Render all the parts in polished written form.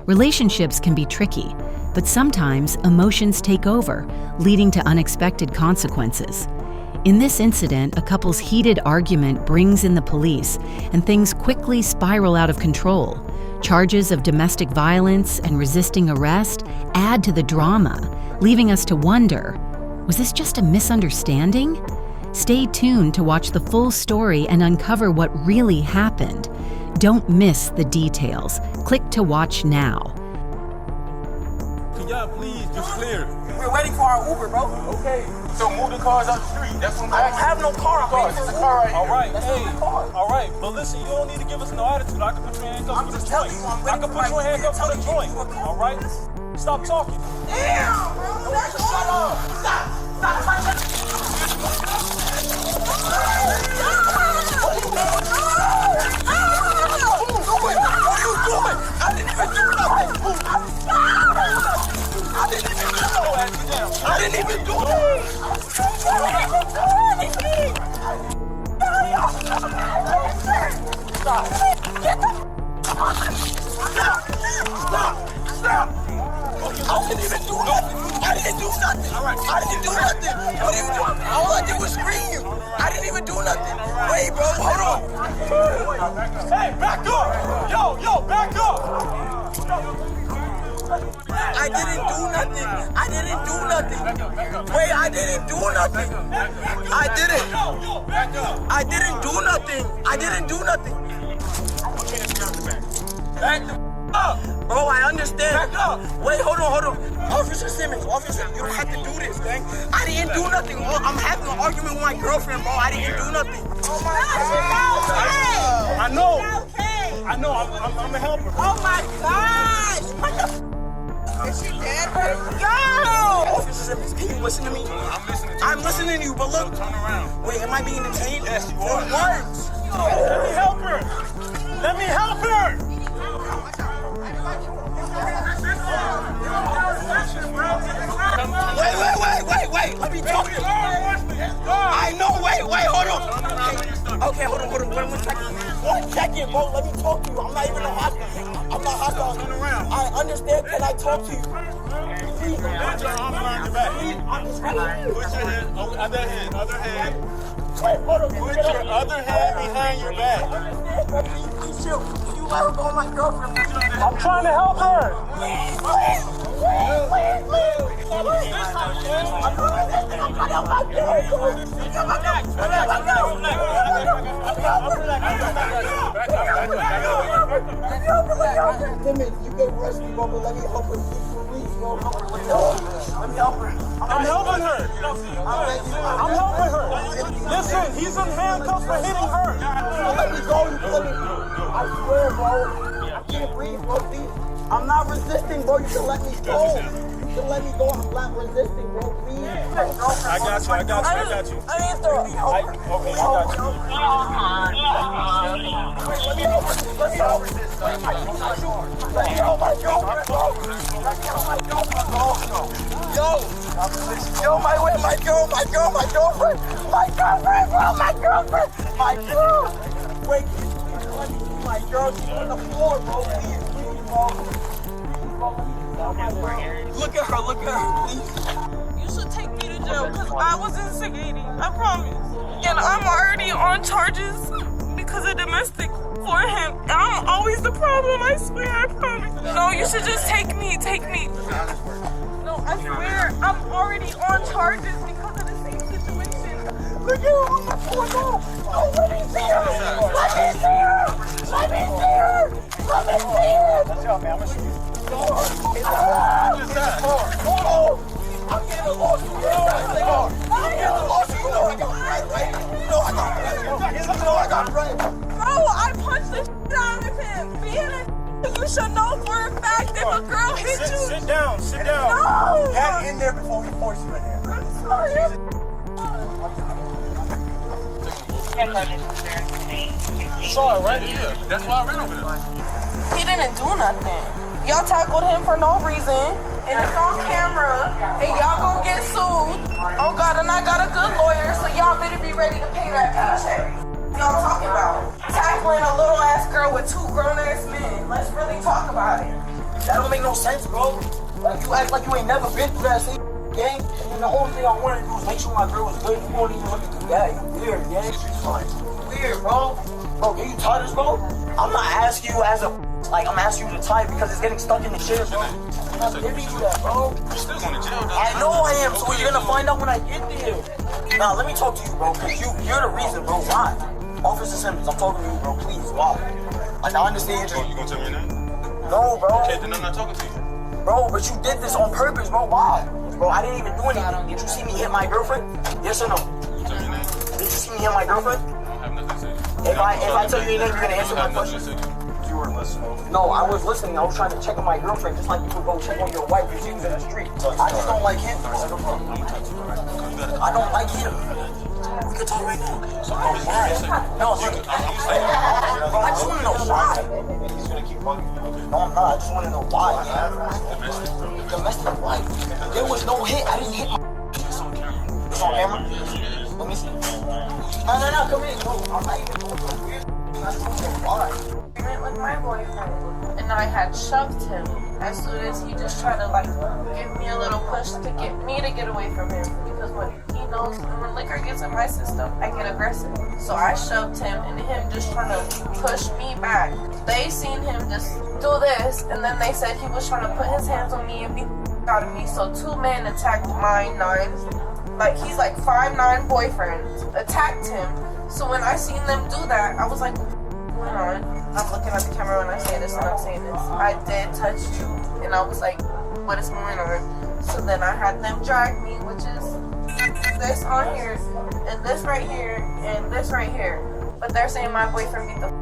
Relationships can be tricky, but sometimes emotions take over, leading to unexpected consequences. In this incident, a couple's heated argument brings in the police, and things quickly spiral out of control. Charges of domestic violence and resisting arrest add to the drama, leaving us to wonder, was this just a misunderstanding? Stay tuned to watch the full story and uncover what really happened. Don't miss the details. Click to watch now. Can y'all please just clear it? We're waiting for our Uber, bro. Okay. So move the cars out the street. That's what I have no car. I'm waiting for the car right here. All right, all right. But listen, you don't need to give us no attitude. I can put your handcuffs I'm for the just joint. telling you, I'm I waiting can for put my your Uber. handcuffs for the Telling you, joint. give me a All right? Stop talking. Damn, bro. That's shut up. Stop. I didn't even do it. Stop. I didn't even do nothing. I didn't do nothing. What are you doing? All I did was scream. I didn't even do nothing. Wait, bro, hold on. Hey, back up. Yo, back up. I didn't do nothing. Wait, I didn't do nothing. I didn't do nothing. Back up. Bro, I understand. Back up. Wait, hold on. Officer Simmons, you don't have to do this, gang. I didn't do nothing. I'm having an argument with my girlfriend, bro. I didn't do nothing. Oh my God. I know. I'm a helper. Oh my gosh! What the is she dead? Yo! Officer Simmons, can you listen to me? I'm listening to you. I'm listening to you, but look. Turn around. Wait, am I being detained? Yes, you For are. what? Let me help her. Wait. Let me talk to you. I know, wait, hold on. Okay, hold on. 1 second, bro. Let me talk to you. I'm not even hostile. I'm not hostile. Turn around. I understand. Can I talk to you? Please. Put your arm behind your back. I'm just trying. Put your hand, other hand. Wait, hold on. Put your other hand behind your back. Please chill. You let her go on my girlfriend. I'm trying to help her. Please. I'm trying to help my girlfriend. Simmons, you get rusty, bro, but let me help her. Please, bro. Let me help her. I'm helping her. Listen, he's in handcuffs for hitting her. Let me go. I swear, bro. I can't breathe, bro. Please. I'm not resisting, bro. You can let me go. I'm not resisting, bro. Please. I got you. I need to Okay, I got you. Let me help her. Let me help my girlfriend, bro. Yo, my girlfriend. Wait, please let me see my girl. She's on the floor, bro. Please, bro. Look at her, please. You should take me to jail because I was instigating. I promise. And I'm already on charges because of domestic for him. And I'm always the problem. I swear. I promise. No, you should just take me. No, I swear. I'm already on charges because of the same situation. Look at her on the floor, bro. Oh, let me see her. What's up, man? I'm gonna shoot you. I'm getting a lawsuit. I got right. Bro, I punched the shit out of him. Being a you should know for a fact if a girl hit you. Sit down. No! Get in there before we force you in there. I'm sorry. You saw it right here. That's why I ran over there. He didn't do nothing. Y'all tackled him for no reason, and it's on camera, and y'all gonna get sued. Oh God, and I got a good lawyer, so y'all better be ready to pay that paycheck. Y'all talking about tackling a little ass girl with 2 grown ass men. Let's really talk about it. That don't make no sense, bro. Like, you act like you ain't never been through that same gang. And the only thing I wanted to do was make sure my girl was good. You won't even let me do that. You weird, gang. Weird, bro. Bro, can you tie this, bro? I'm not asking you as a, like, I'm asking you to tie it because it's getting stuck in the shit, bro. I'm not giving you that, bro. You're still going to jail, though. I know I am, so you're gonna find out when I get there. Nah, let me talk to you, bro, because you're the reason, bro. Why? Officer Simmons, I'm talking to you, bro. Please, why? Like, I understand You gonna tell me your name? No, bro. Okay, then I'm not talking to you. Bro, but you did this on purpose, bro. Why? Bro, I didn't even do anything. Did you see me hit my girlfriend? Yes or no? Tell me your name. Did you see me hit my girlfriend? I don't have nothing to say. If I tell you your name, you're gonna answer my question? You were listening. No, I was listening. I was trying to check on my girlfriend, just like you would go check on your wife if she was in the street. I just don't like him. I don't like him. We can talk right now. No, I just want to know why. He's gonna keep bugging you. No, I'm not. I just want to know why. Domestic wife. There was no hit. I didn't hit my. It's on camera. It's on camera? Let me see. No, come in. No, I'm not even going to weird. I just want to know why. With my boyfriend, and I had shoved him as soon as he just tried to like give me a little push to get me to get away from him, because when he knows when liquor gets in my system, I get aggressive. So I shoved him, and him just trying to push me back. They seen him just do this, and then they said he was trying to put his hands on me and beat the out of me. So 2 men attacked my 9, like he's like 5'9" boyfriend attacked him. So when I seen them do that, I was like, what's going on? I'm looking at the camera when I say this and I'm saying this. I did touch you, and I was like, what is going on? So then I had them drag me, which is this on here, and this right here, and this right here. But they're saying my boyfriend beat the me.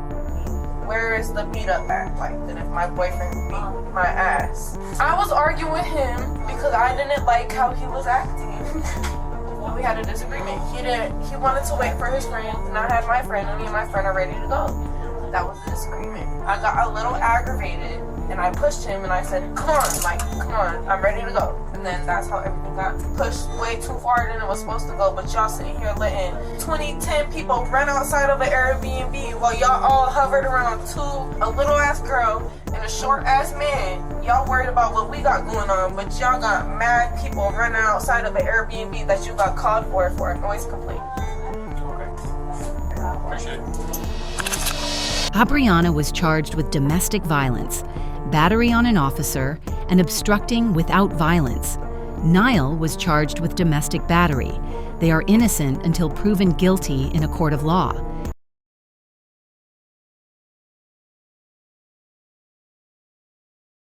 Where is the beat up at? Like, then if my boyfriend beat my ass. I was arguing with him because I didn't like how he was acting. We had a disagreement. He wanted to wait for his friend, and I had my friend, and me and my friend are ready to go. That was the disagreement. I got a little aggravated, and I pushed him, and I said, come on, I'm ready to go. And then that's how everything got pushed way too far than it was supposed to go. But y'all sitting here letting 10 people run outside of an Airbnb while y'all all hovered around a little ass girl and a short ass man. Y'all worried about what we got going on, but y'all got mad people running outside of an Airbnb that you got called for a noise complaint. Okay. Appreciate it. Abriana was charged with domestic violence, battery on an officer, and obstructing without violence. Niall was charged with domestic battery. They are innocent until proven guilty in a court of law.